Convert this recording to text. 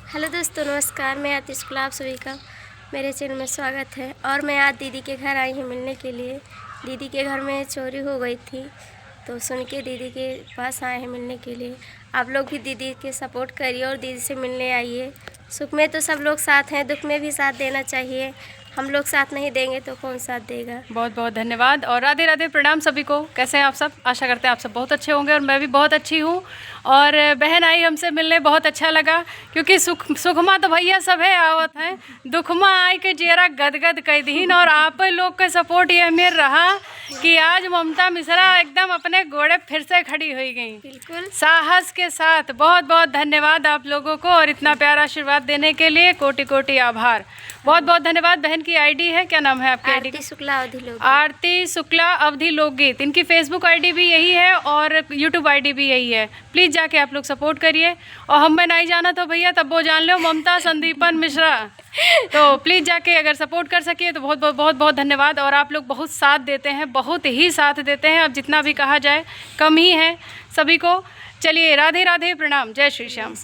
Hello दोस्तों, नमस्कार। मैं आरती शुक्ला, आप सभी का मेरे चैनल में स्वागत है। और मैं आज दीदी के घर आई हूँ मिलने के लिए। दीदी के घर में चोरी हो गई थी, तो सुन के दीदी के पास आए हैं मिलने के लिए। आप लोग भी दीदी के सपोर्ट करिए और दीदी से मिलने आइए। सुख में तो सब लोग साथ हैं, दुख में भी साथ देना चाहिए। हम लोग साथ नहीं देंगे तो कौन साथ देगा। बहुत बहुत धन्यवाद और राधे राधे, प्रणाम सभी को। कैसे हैं आप सब? आशा करते हैं आप सब बहुत अच्छे होंगे और मैं भी बहुत अच्छी हूँ। और बहन आई हमसे मिलने, बहुत अच्छा लगा, क्योंकि सुखमा तो भैया सब है आवत हैं, दुखमा आई के जेरा गदगद कई दीन। और आप लोग का सपोर्ट ये मेर रहा कि आज ममता मिश्रा एकदम अपने घोड़े फिर से खड़ी हुई गई, बिल्कुल साहस के साथ। बहुत बहुत धन्यवाद आप लोगों को, और इतना प्यारा आशीर्वाद देने के लिए कोटि कोटि आभार। बहुत बहुत धन्यवाद। बहन की आईडी है, क्या नाम है आपकी आईडी? आरती शुक्ला अवधि लोकगीत। आरती शुक्ला अवधि लोकगीत। इनकी फेसबुक आईडी भी यही है और यूट्यूब आईडी भी यही है। प्लीज़ जाके आप लोग सपोर्ट करिए। और हम में नहीं जाना तो भैया तब वो जान लो, ममता संदीपन मिश्रा। तो प्लीज़ जाके अगर सपोर्ट कर सकिए तो बहुत बहुत बहुत बहुत धन्यवाद। और आप लोग बहुत साथ देते हैं, बहुत ही साथ देते हैं। अब जितना भी कहा जाए कम ही है सभी को। चलिए, राधे राधे, प्रणाम, जय श्री श्याम।